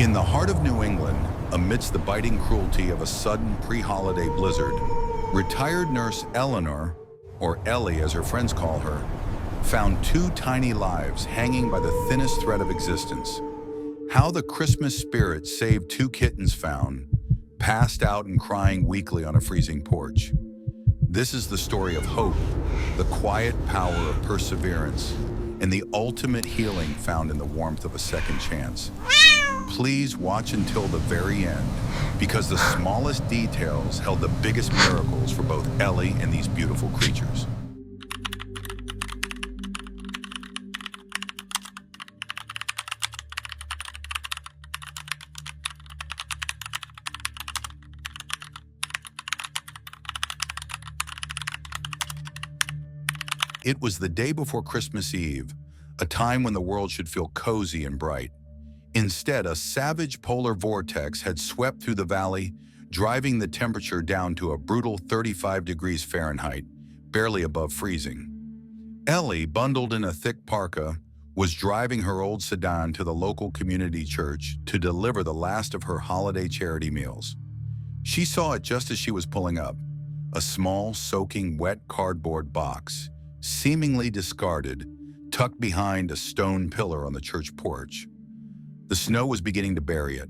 In the heart of New England, amidst the biting cruelty of a sudden pre-holiday blizzard, retired nurse Eleanor, or Ellie as her friends call her, found two tiny lives hanging by the thinnest thread of existence. How the Christmas spirit saved two kittens found, passed out and crying weakly on a freezing porch. This is the story of hope, the quiet power of perseverance, and the ultimate healing found in the warmth of a second chance. Please watch until the very end, because the smallest details held the biggest miracles for both Ellie and these beautiful creatures. It was the day before Christmas Eve, a time when the world should feel cozy and bright. Instead, a savage polar vortex had swept through the valley, driving the temperature down to a brutal 35 degrees Fahrenheit, barely above freezing. Ellie, bundled in a thick parka, was driving her old sedan to the local community church to deliver the last of her holiday charity meals. She saw it just as she was pulling up, a small, soaking wet cardboard box, seemingly discarded, tucked behind a stone pillar on the church porch. The snow was beginning to bury it.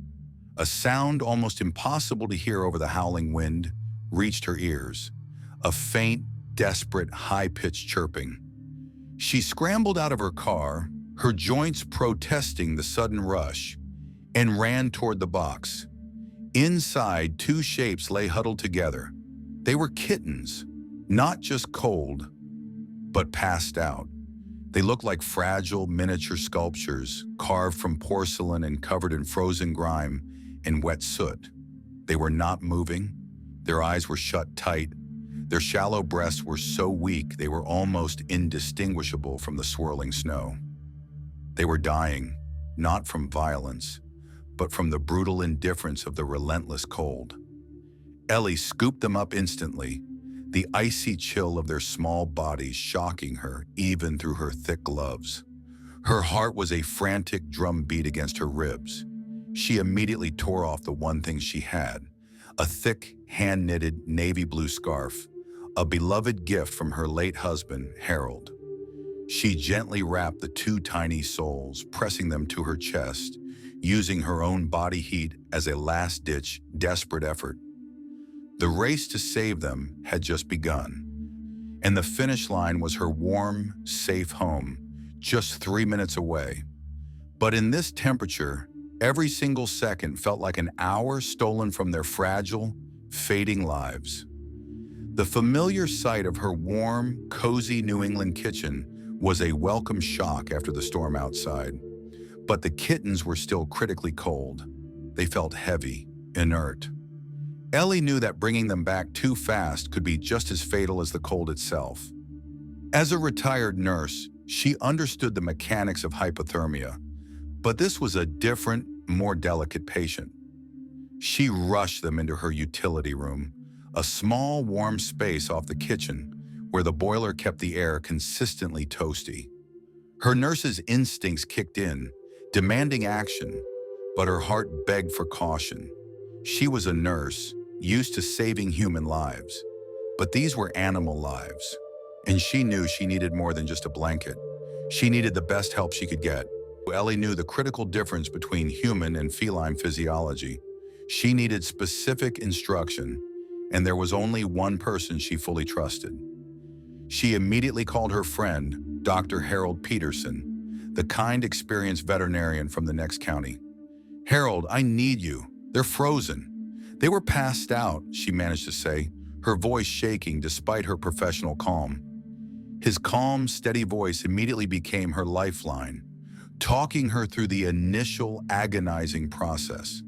A sound almost impossible to hear over the howling wind reached her ears, a faint, desperate, high-pitched chirping. She scrambled out of her car, her joints protesting the sudden rush, and ran toward the box. Inside, two shapes lay huddled together. They were kittens, not just cold, but passed out. They looked like fragile miniature sculptures, carved from porcelain and covered in frozen grime and wet soot. They were not moving. Their eyes were shut tight. Their shallow breasts were so weak they were almost indistinguishable from the swirling snow. They were dying, not from violence, but from the brutal indifference of the relentless cold. Ellie scooped them up instantly, the icy chill of their small bodies shocking her even through her thick gloves. Her heart was a frantic drum beat against her ribs. She immediately tore off the one thing she had, a thick, hand-knitted navy blue scarf, a beloved gift from her late husband, Harold. She gently wrapped the two tiny souls, pressing them to her chest, using her own body heat as a last-ditch, desperate effort. The race to save them had just begun, and the finish line was her warm, safe home, just 3 minutes away. But in this temperature, every single second felt like an hour stolen from their fragile, fading lives. The familiar sight of her warm, cozy New England kitchen was a welcome shock after the storm outside. But the kittens were still critically cold. They felt heavy, inert. Ellie knew that bringing them back too fast could be just as fatal as the cold itself. As a retired nurse, she understood the mechanics of hypothermia, but this was a different, more delicate patient. She rushed them into her utility room, a small, warm space off the kitchen where the boiler kept the air consistently toasty. Her nurse's instincts kicked in, demanding action, but her heart begged for caution. She was a nurse, used to saving human lives, but these were animal lives, and she knew she needed more than just a blanket. She needed the best help she could get. Ellie knew the critical difference between human and feline physiology. She needed specific instruction, and there was only one person she fully trusted. She immediately called her friend, Dr. Harold Peterson, the kind, experienced veterinarian from the next county. "Harold, I need you. They're frozen." "They were passed out," she managed to say, her voice shaking despite her professional calm. His calm, steady voice immediately became her lifeline, talking her through the initial agonizing process.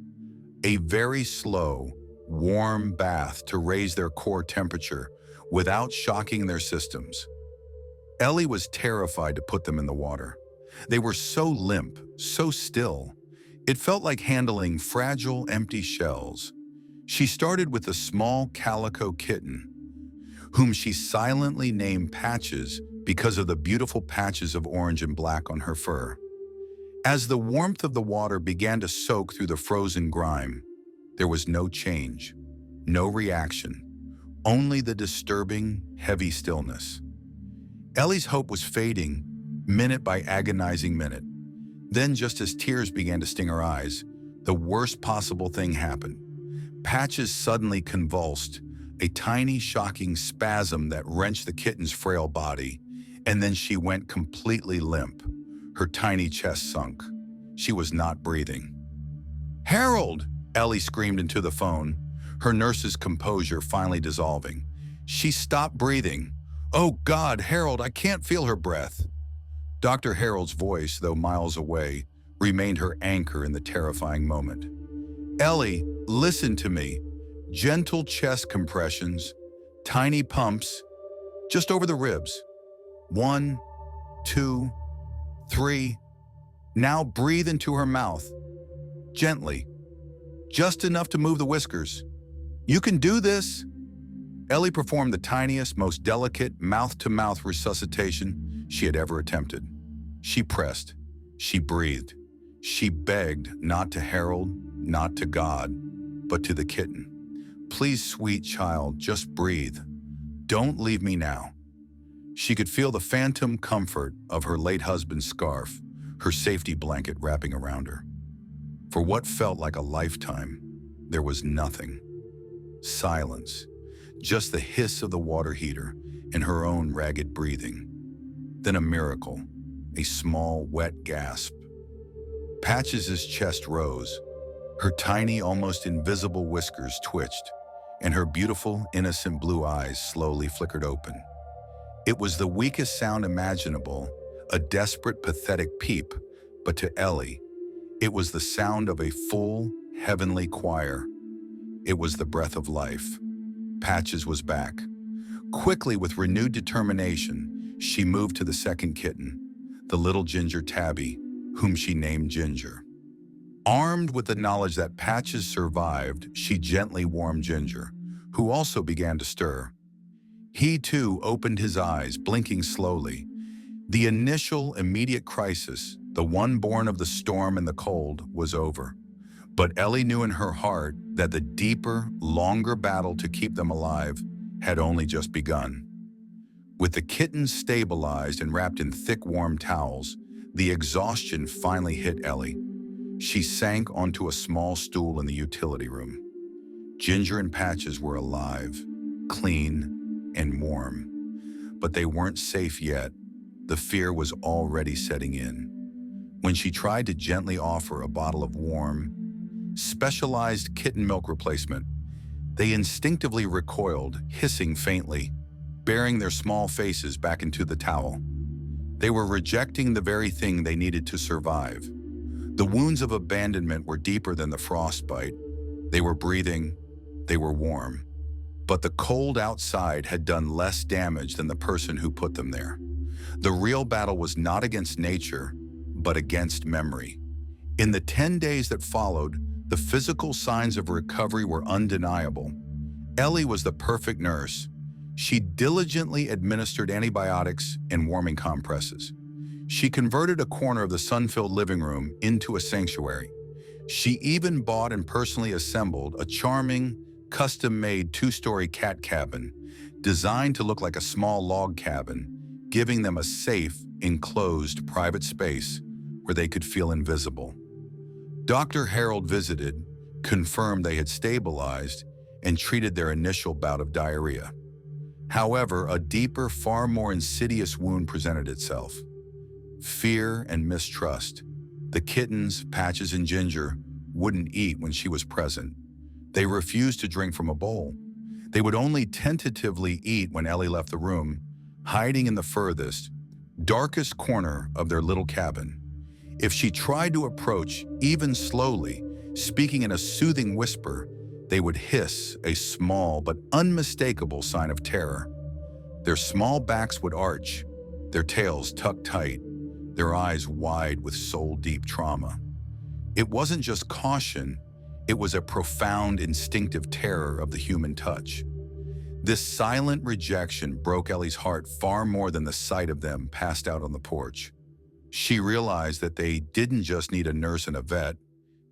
A very slow, warm bath to raise their core temperature without shocking their systems. Ellie was terrified to put them in the water. They were so limp, so still. It felt like handling fragile, empty shells. She started with a small calico kitten, whom she silently named Patches because of the beautiful patches of orange and black on her fur. As the warmth of the water began to soak through the frozen grime, there was no change, no reaction, only the disturbing, heavy stillness. Ellie's hope was fading, minute by agonizing minute. Then, just as tears began to sting her eyes, the worst possible thing happened. Patches suddenly convulsed, a tiny, shocking spasm that wrenched the kitten's frail body, and then she went completely limp. Her tiny chest sunk. She was not breathing. "Harold!" Ellie screamed into the phone, her nurse's composure finally dissolving. She stopped breathing. "Oh God, Harold, I can't feel her breath." Dr. Harold's voice, though miles away, remained her anchor in the terrifying moment. "Ellie, listen to me. Gentle chest compressions, tiny pumps, just over the ribs. 1, 2, 3. Now breathe into her mouth. Gently. Just enough to move the whiskers. You can do this." Ellie performed the tiniest, most delicate mouth-to-mouth resuscitation she had ever attempted. She pressed. She breathed. She begged, not to Harold, not to God, but to the kitten. "Please, sweet child, just breathe. Don't leave me now." She could feel the phantom comfort of her late husband's scarf, her safety blanket wrapping around her. For what felt like a lifetime, there was nothing. Silence. Just the hiss of the water heater and her own ragged breathing. Then a miracle, a small, wet gasp. Patches' chest rose. Her tiny, almost invisible whiskers twitched, and her beautiful, innocent blue eyes slowly flickered open. It was the weakest sound imaginable, a desperate, pathetic peep, but to Ellie, it was the sound of a full, heavenly choir. It was the breath of life. Patches was back. Quickly, with renewed determination, she moved to the second kitten, the little ginger tabby, whom she named Ginger. Armed with the knowledge that Patches survived, she gently warmed Ginger, who also began to stir. He, too, opened his eyes, blinking slowly. The initial, immediate crisis, the one born of the storm and the cold, was over. But Ellie knew in her heart that the deeper, longer battle to keep them alive had only just begun. With the kittens stabilized and wrapped in thick, warm towels, the exhaustion finally hit Ellie. She sank onto a small stool in the utility room. Ginger and Patches were alive, clean, and warm. But they weren't safe yet. The fear was already setting in. When she tried to gently offer a bottle of warm, specialized kitten milk replacement, they instinctively recoiled, hissing faintly, burying their small faces back into the towel. They were rejecting the very thing they needed to survive. The wounds of abandonment were deeper than the frostbite. They were breathing, they were warm. But the cold outside had done less damage than the person who put them there. The real battle was not against nature, but against memory. In the 10 days that followed, the physical signs of recovery were undeniable. Ellie was the perfect nurse. She diligently administered antibiotics and warming compresses. She converted a corner of the sun-filled living room into a sanctuary. She even bought and personally assembled a charming, custom-made 2-story cat cabin, designed to look like a small log cabin, giving them a safe, enclosed, private space where they could feel invisible. Dr. Harold visited, confirmed they had stabilized, and treated their initial bout of diarrhea. However, a deeper, far more insidious wound presented itself. Fear and mistrust. The kittens, Patches and Ginger, wouldn't eat when she was present. They refused to drink from a bowl. They would only tentatively eat when Ellie left the room, hiding in the furthest, darkest corner of their little cabin. If she tried to approach, even slowly, speaking in a soothing whisper, they would hiss, a small but unmistakable sign of terror. Their small backs would arch, their tails tucked tight, their eyes wide with soul-deep trauma. It wasn't just caution, it was a profound, instinctive terror of the human touch. This silent rejection broke Ellie's heart far more than the sight of them passed out on the porch. She realized that they didn't just need a nurse and a vet,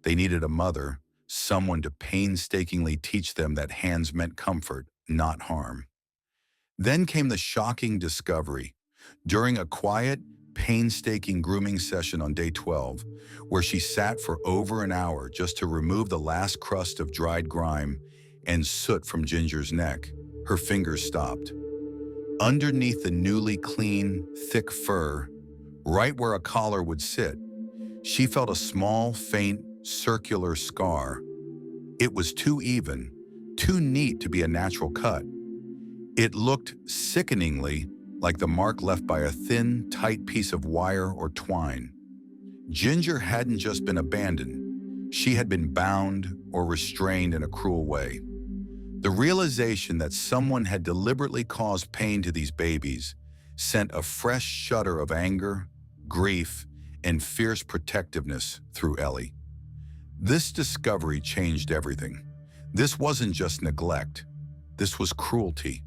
they needed a mother, someone to painstakingly teach them that hands meant comfort, not harm. Then came the shocking discovery. During a quiet, painstaking grooming session on day 12, where she sat for over an hour just to remove the last crust of dried grime and soot from Ginger's neck, her fingers stopped. Underneath the newly clean, thick fur, right where a collar would sit, she felt a small, faint, circular scar. It was too even, too neat to be a natural cut. It looked sickeningly like the mark left by a thin, tight piece of wire or twine. Ginger hadn't just been abandoned. She had been bound or restrained in a cruel way. The realization that someone had deliberately caused pain to these babies sent a fresh shudder of anger, grief, and fierce protectiveness through Ellie. This discovery changed everything. This wasn't just neglect. This was cruelty.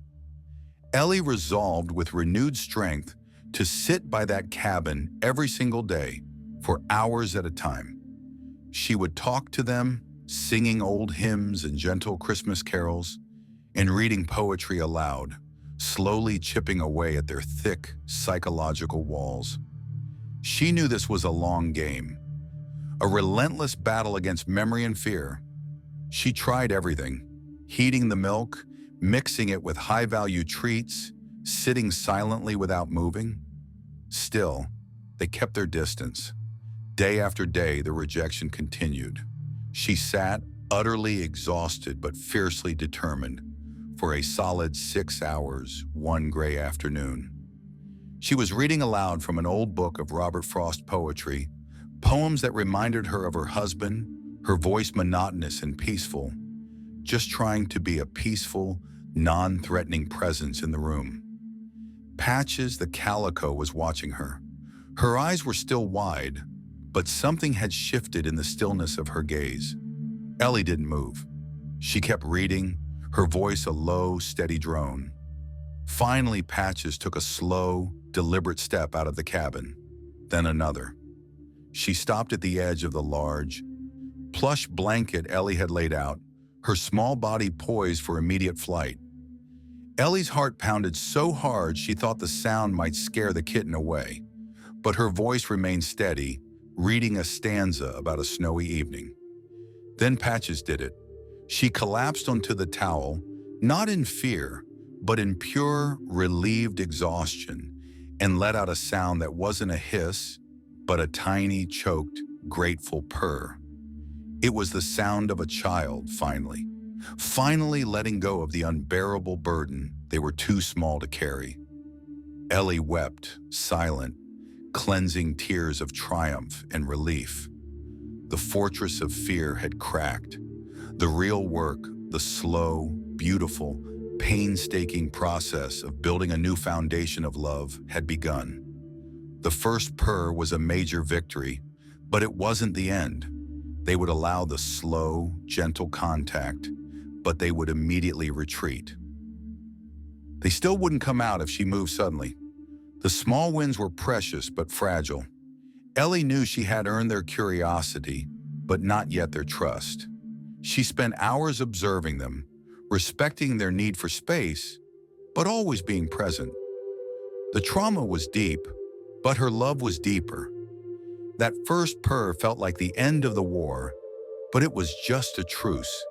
Ellie resolved with renewed strength to sit by that cabin every single day for hours at a time. She would talk to them, singing old hymns and gentle Christmas carols, and reading poetry aloud, slowly chipping away at their thick, psychological walls. She knew this was a long game, a relentless battle against memory and fear. She tried everything, heating the milk, mixing it with high-value treats, sitting silently without moving. Still, they kept their distance. Day after day, the rejection continued. She sat, utterly exhausted but fiercely determined, for a solid 6 hours, one gray afternoon. She was reading aloud from an old book of Robert Frost poetry, poems that reminded her of her husband, her voice monotonous and peaceful, just trying to be a peaceful, non-threatening presence in the room. Patches, the calico, was watching her. Her eyes were still wide, but something had shifted in the stillness of her gaze. Ellie didn't move. She kept reading, her voice a low, steady drone. Finally, Patches took a slow, deliberate step out of the cabin, then another. She stopped at the edge of the large, plush blanket Ellie had laid out, her small body poised for immediate flight. Ellie's heart pounded so hard she thought the sound might scare the kitten away, but her voice remained steady, reading a stanza about a snowy evening. Then Patches did it. She collapsed onto the towel, not in fear, but in pure, relieved exhaustion, and let out a sound that wasn't a hiss, but a tiny, choked, grateful purr. It was the sound of a child, finally letting go of the unbearable burden they were too small to carry. Ellie wept, silent, cleansing tears of triumph and relief. The fortress of fear had cracked. The real work, the slow, beautiful, painstaking process of building a new foundation of love had begun. The first purr was a major victory, but it wasn't the end. They would allow the slow, gentle contact, but they would immediately retreat. They still wouldn't come out if she moved suddenly. The small wins were precious but fragile. Ellie knew she had earned their curiosity, but not yet their trust. She spent hours observing them, respecting their need for space, but always being present. The trauma was deep, but her love was deeper. That first purr felt like the end of the war, but it was just a truce.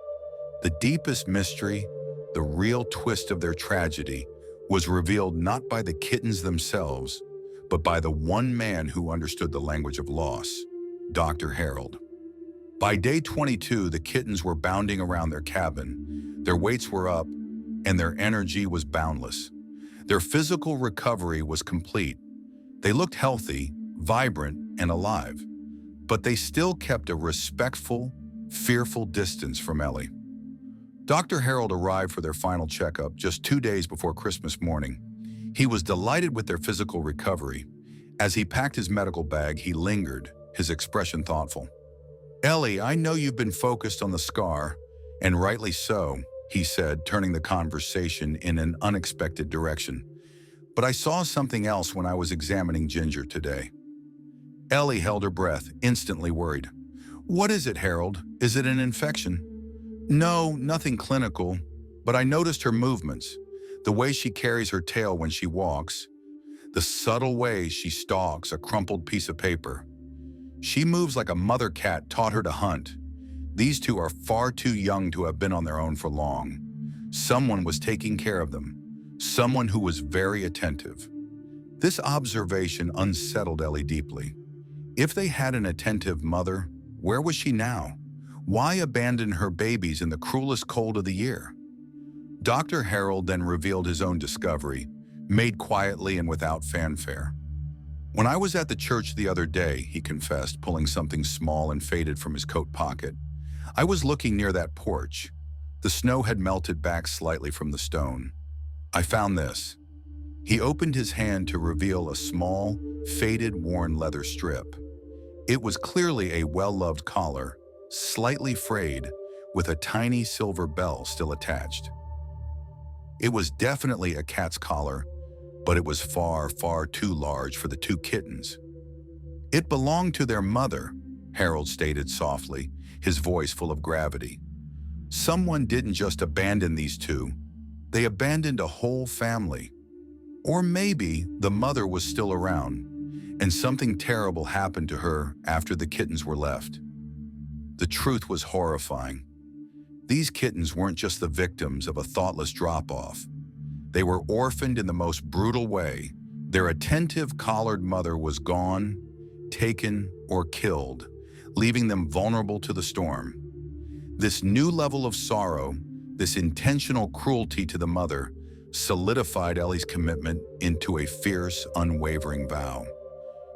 The deepest mystery, the real twist of their tragedy, was revealed not by the kittens themselves, but by the one man who understood the language of loss, Dr. Harold. By day 22, the kittens were bounding around their cabin. Their weights were up, and their energy was boundless. Their physical recovery was complete. They looked healthy, vibrant, and alive, but they still kept a respectful, fearful distance from Ellie. Dr. Harold arrived for their final checkup just 2 days before Christmas morning. He was delighted with their physical recovery. As he packed his medical bag, he lingered, his expression thoughtful. "Ellie, I know you've been focused on the scar, and rightly so," he said, turning the conversation in an unexpected direction. "But I saw something else when I was examining Ginger today." Ellie held her breath, instantly worried. "What is it, Harold? Is it an infection?" "No, nothing clinical, but I noticed her movements, the way she carries her tail when she walks, the subtle way she stalks a crumpled piece of paper. She moves like a mother cat taught her to hunt. These two are far too young to have been on their own for long. Someone was taking care of them, someone who was very attentive." This observation unsettled Ellie deeply. If they had an attentive mother, where was she now? Why abandon her babies in the cruelest cold of the year? Dr. Harold then revealed his own discovery, made quietly and without fanfare. "When I was at the church the other day," he confessed, pulling something small and faded from his coat pocket, "I was looking near that porch. The snow had melted back slightly from the stone. I found this." He opened his hand to reveal a small, faded, worn leather strip. It was clearly a well-loved collar, slightly frayed, with a tiny silver bell still attached. It was definitely a cat's collar, but it was far, far too large for the two kittens. "It belonged to their mother," Harold stated softly, his voice full of gravity. "Someone didn't just abandon these two, they abandoned a whole family. Or maybe the mother was still around, and something terrible happened to her after the kittens were left." The truth was horrifying. These kittens weren't just the victims of a thoughtless drop-off. They were orphaned in the most brutal way. Their attentive, collared mother was gone, taken, or killed, leaving them vulnerable to the storm. This new level of sorrow, this intentional cruelty to the mother, solidified Ellie's commitment into a fierce, unwavering vow.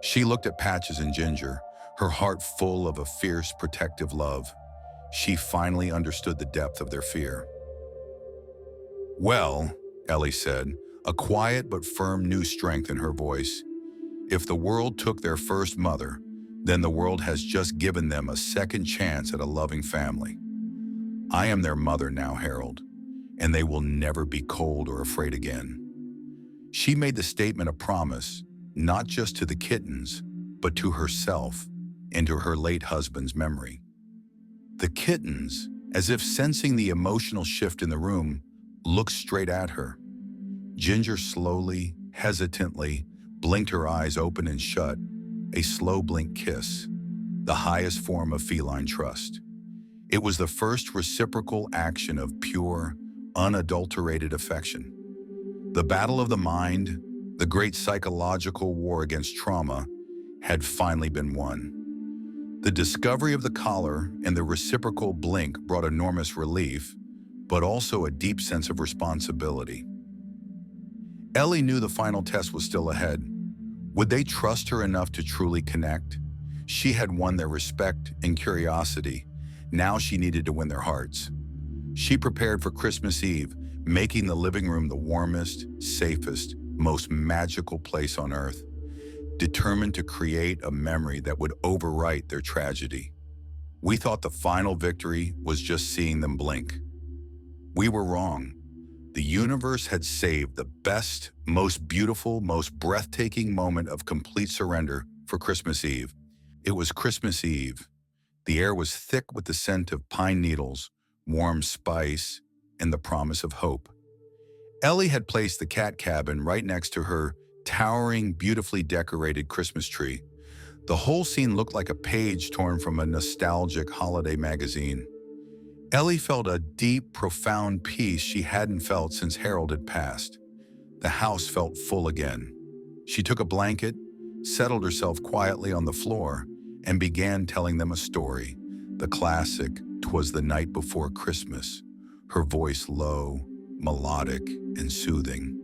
She looked at Patches and Ginger, her heart full of a fierce, protective love. She finally understood the depth of their fear. "Well," Ellie said, a quiet but firm new strength in her voice, "if the world took their first mother, then the world has just given them a second chance at a loving family. I am their mother now, Harold, and they will never be cold or afraid again." She made the statement a promise, not just to the kittens, but to herself and to her late husband's memory. The kittens, as if sensing the emotional shift in the room, looked straight at her. Ginger slowly, hesitantly, blinked her eyes open and shut, a slow blink kiss, the highest form of feline trust. It was the first reciprocal action of pure, unadulterated affection. The battle of the mind, the great psychological war against trauma, had finally been won. The discovery of the collar and the reciprocal blink brought enormous relief, but also a deep sense of responsibility. Ellie knew the final test was still ahead. Would they trust her enough to truly connect? She had won their respect and curiosity. Now she needed to win their hearts. She prepared for Christmas Eve, making the living room the warmest, safest, most magical place on earth, determined to create a memory that would overwrite their tragedy. We thought the final victory was just seeing them blink. We were wrong. The universe had saved the best, most beautiful, most breathtaking moment of complete surrender for Christmas Eve. It was Christmas Eve. The air was thick with the scent of pine needles, warm spice, and the promise of hope. Ellie had placed the cat cabin right next to her towering, beautifully decorated Christmas tree. The whole scene looked like a page torn from a nostalgic holiday magazine. Ellie felt a deep, profound peace she hadn't felt since Harold had passed. The house felt full again. She took a blanket, settled herself quietly on the floor, and began telling them a story, the classic "'Twas the Night Before Christmas," her voice low, melodic, and soothing.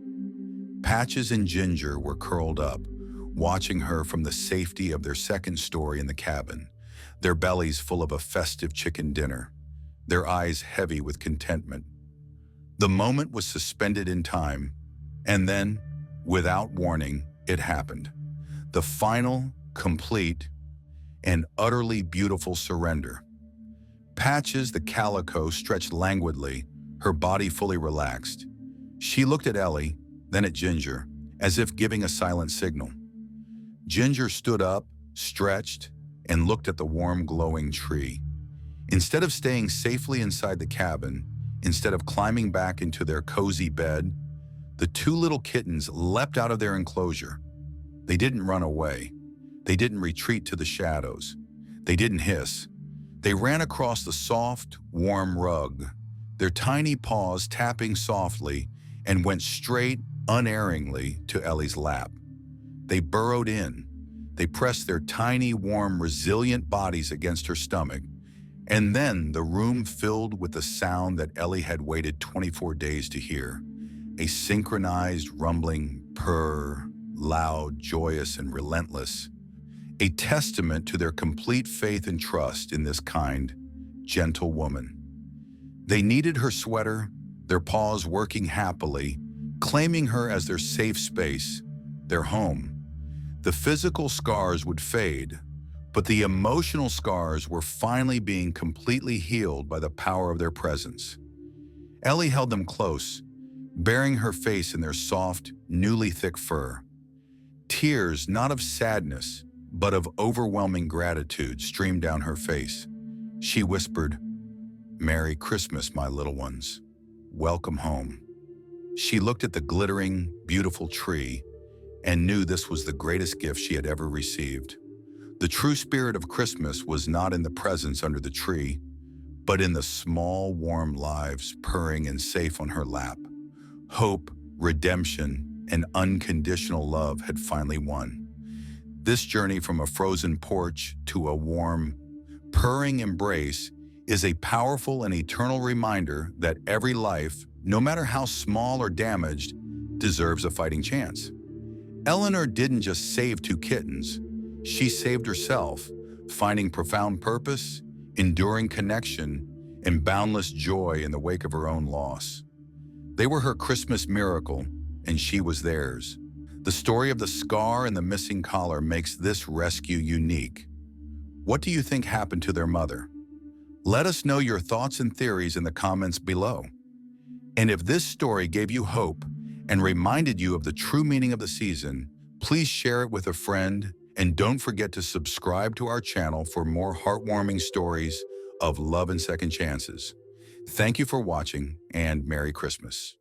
Patches and Ginger were curled up, watching her from the safety of their second story in the cabin, their bellies full of a festive chicken dinner, their eyes heavy with contentment. The moment was suspended in time, and then, without warning, it happened. The final, complete, and utterly beautiful surrender. Patches, the calico, stretched languidly, her body fully relaxed. She looked at Ellie, then at Ginger, as if giving a silent signal. Ginger stood up, stretched, and looked at the warm, glowing tree. Instead of staying safely inside the cabin, instead of climbing back into their cozy bed, the two little kittens leapt out of their enclosure. They didn't run away. They didn't retreat to the shadows. They didn't hiss. They ran across the soft, warm rug, their tiny paws tapping softly, and went straight, unerringly, to Ellie's lap. They burrowed in. They pressed their tiny, warm, resilient bodies against her stomach, and then the room filled with the sound that Ellie had waited 24 days to hear, a synchronized, rumbling purr, loud, joyous, and relentless, a testament to their complete faith and trust in this kind, gentle woman. They kneaded her sweater, their paws working happily, claiming her as their safe space, their home. The physical scars would fade, but the emotional scars were finally being completely healed by the power of their presence. Ellie held them close, burying her face in their soft, newly thick fur. Tears not of sadness, but of overwhelming gratitude streamed down her face. She whispered, "Merry Christmas, my little ones. Welcome home." She looked at the glittering, beautiful tree and knew this was the greatest gift she had ever received. The true spirit of Christmas was not in the presents under the tree, but in the small, warm lives purring and safe on her lap. Hope, redemption, and unconditional love had finally won. This journey from a frozen porch to a warm, purring embrace is a powerful and eternal reminder that every life, no matter how small or damaged, deserves a fighting chance. Eleanor didn't just save two kittens. She saved herself, finding profound purpose, enduring connection, and boundless joy in the wake of her own loss. They were her Christmas miracle, and she was theirs. The story of the scar and the missing collar makes this rescue unique. What do you think happened to their mother? Let us know your thoughts and theories in the comments below. And if this story gave you hope and reminded you of the true meaning of the season, please share it with a friend, and don't forget to subscribe to our channel for more heartwarming stories of love and second chances. Thank you for watching, and Merry Christmas.